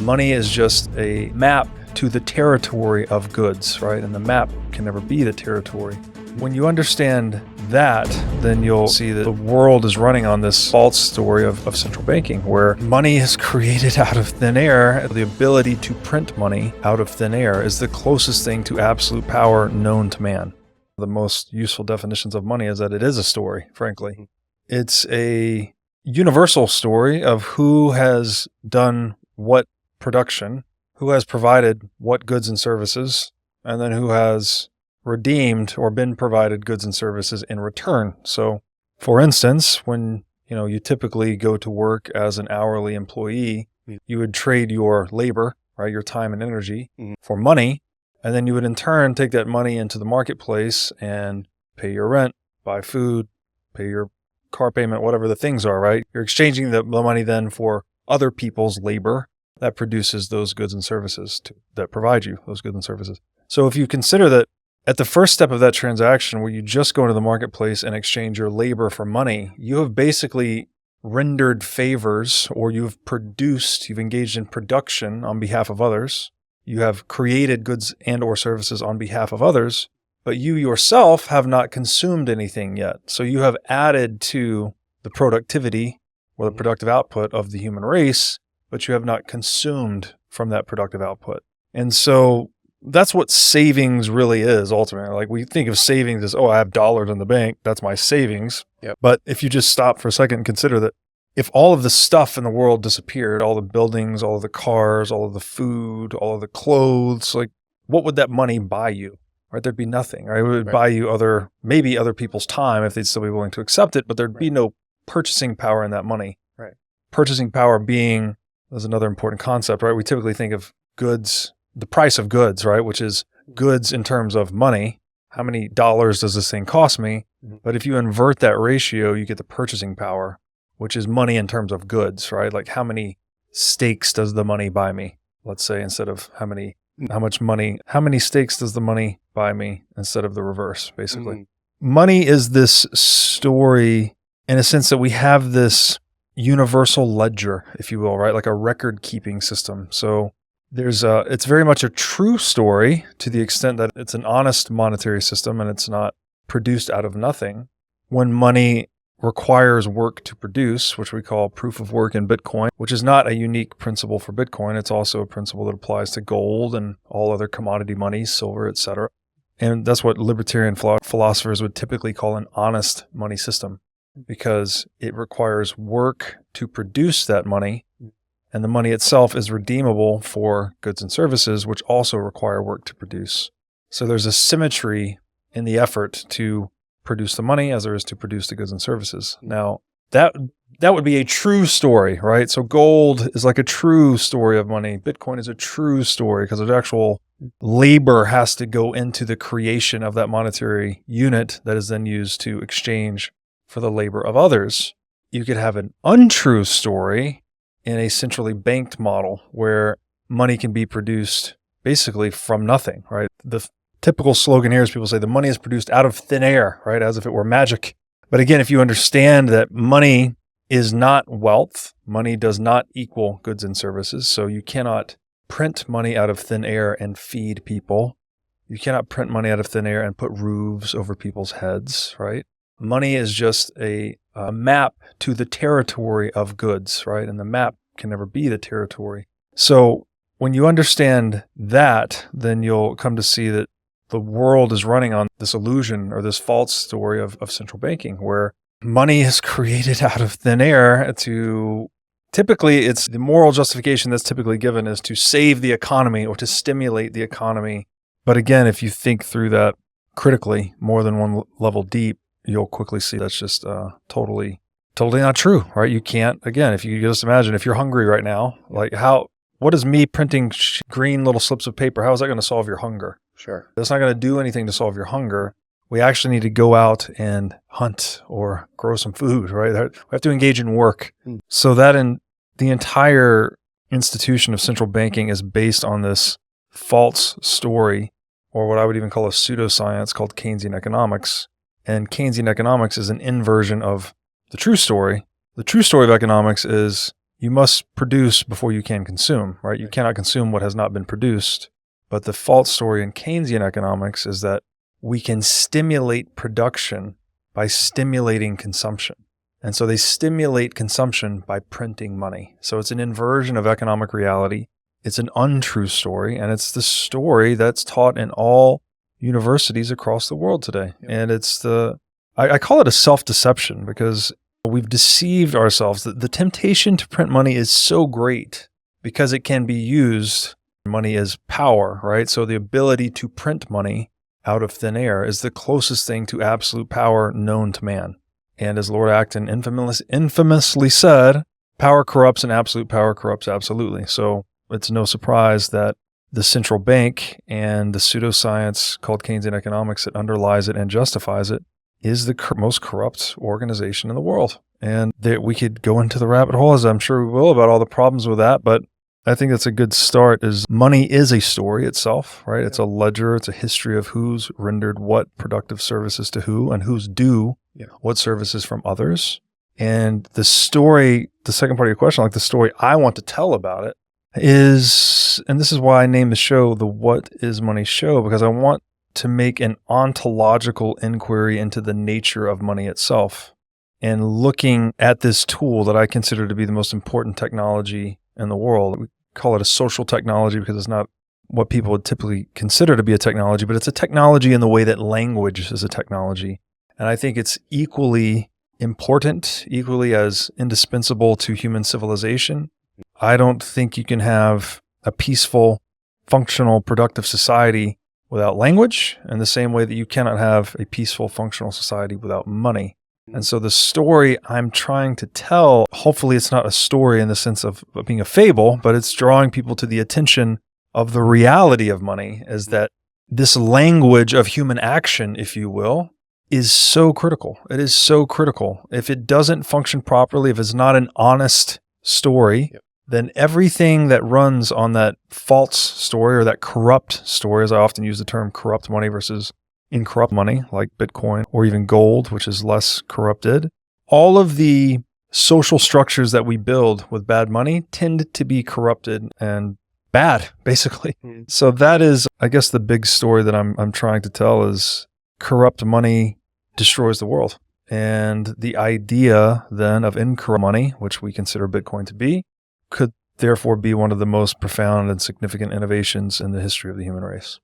Money is just a map to the territory of goods, right? And the map can never be the territory. When you understand that, then you'll see that the world is running on this false story of central banking, where money is created out of thin air. The ability to print money out of thin air is the closest thing to absolute power known to man. The most useful definitions of money is that it is a story, frankly. It's a universal story of who has done what production, who has provided what goods and services, and then who has redeemed or been provided goods and services in return. So, for instance, when you typically go to work as an hourly employee, you would trade your labor, right, your time and energy for money, and then you would in turn take that money into the marketplace and pay your rent, buy food, pay your car payment, whatever the things are, right? You're exchanging the money then for other people's labor that produces those goods and services that provide you those goods and services. So if you consider that at the first step of that transaction, where you just go into the marketplace and exchange your labor for money, you have basically rendered favors, or you've engaged in production on behalf of others. You have created goods and or services on behalf of others, but you yourself have not consumed anything yet. So you have added to the productivity or the productive output of the human race, but you have not consumed from that productive output. And so that's what savings really is ultimately. Like, we think of savings as, I have dollars in the bank, that's my savings. Yep. But if you just stop for a second and consider that if all of the stuff in the world disappeared, all the buildings, all of the cars, all of the food, all of the clothes, like, what would that money buy you? Right? There'd be nothing, right? It would buy you maybe other people's time if they'd still be willing to accept it, but there'd be no purchasing power in that money. Right. Purchasing power is another important concept, right? We typically think of goods, the price of goods, right? Which is goods in terms of money. How many dollars does this thing cost me? But if you invert that ratio, you get the purchasing power, which is money in terms of goods, right? Like, how many steaks does the money buy me? Let's say, instead of how many steaks does the money buy me, instead of the reverse, basically. Money is this story in a sense that we have this universal ledger, if you will, right? Like a record-keeping system. So it's very much a true story to the extent that it's an honest monetary system and it's not produced out of nothing. When money requires work to produce, which we call proof of work in Bitcoin, which is not a unique principle for Bitcoin. It's also a principle that applies to gold and all other commodity monies, silver, etc. And that's what libertarian philosophers would typically call an honest money system, because it requires work to produce that money, and the money itself is redeemable for goods and services, which also require work to produce. So there's a symmetry in the effort to produce the money as there is to produce the goods and services. Now, that would be a true story, right? So gold is like a true story of money. Bitcoin is a true story because the actual labor has to go into the creation of that monetary unit that is then used to exchange for the labor of others. You could have an untrue story in a centrally banked model where money can be produced basically from nothing, right? The typical slogan here is people say the money is produced out of thin air, right? As if it were magic. But again, if you understand that money is not wealth, money does not equal goods and services. So you cannot print money out of thin air and feed people. You cannot print money out of thin air and put roofs over people's heads, right? Money is just a map to the territory of goods, right? And the map can never be the territory. So when you understand that, then you'll come to see that the world is running on this illusion or this false story of central banking, where money is created out of thin air typically it's the moral justification that's typically given is to save the economy or to stimulate the economy. But again, if you think through that critically, more than one level deep, you'll quickly see that's just totally not true, right? You can't, again, if you just imagine, if you're hungry right now, like what is me printing green little slips of paper, how is that going to solve your hunger? Sure. That's not going to do anything to solve your hunger. We actually need to go out and hunt or grow some food, right? We have to engage in work. So that the entire institution of central banking is based on this false story, or what I would even call a pseudoscience called Keynesian economics. And Keynesian economics is an inversion of the true story. The true story of economics is you must produce before you can consume, right? You cannot consume what has not been produced. But the false story in Keynesian economics is that we can stimulate production by stimulating consumption. And so they stimulate consumption by printing money. So it's an inversion of economic reality. It's an untrue story, and it's the story that's taught in all universities across the world today. And it's I call it a self-deception because we've deceived ourselves. The temptation to print money is so great because it can be used. Money is power, right? So the ability to print money out of thin air is the closest thing to absolute power known to man. And as Lord Acton infamously said, power corrupts and absolute power corrupts absolutely. So it's no surprise that the central bank and the pseudoscience called Keynesian economics that underlies it and justifies it is the most corrupt organization in the world. And we could go into the rabbit hole, as I'm sure we will, about all the problems with that. But I think that's a good start. Is money is a story itself, right? It's a ledger. It's a history of who's rendered what productive services to who and who's due what services from others. And the story, the second part of your question, like the story I want to tell about it is, and this is why I named the show the What is Money Show, because I want to make an ontological inquiry into the nature of money itself and looking at this tool that I consider to be the most important technology in the world. We call it a social technology because it's not what people would typically consider to be a technology, but it's a technology in the way that language is a technology. And I think it's equally important, equally as indispensable to human civilization. I don't think you can have a peaceful, functional, productive society without language, in the same way that you cannot have a peaceful, functional society without money. And so the story I'm trying to tell, hopefully it's not a story in the sense of being a fable, but it's drawing people to the attention of the reality of money, is that this language of human action, if you will, is so critical. It is so critical. If it doesn't function properly, if it's not an honest story, then everything that runs on that false story or that corrupt story, as I often use the term corrupt money versus incorrupt money, like Bitcoin or even gold, which is less corrupted, all of the social structures that we build with bad money tend to be corrupted and bad, basically. So that is, I guess, the big story that I'm trying to tell is corrupt money destroys the world. And the idea then of incorrupt money, which we consider Bitcoin to be, could therefore be one of the most profound and significant innovations in the history of the human race.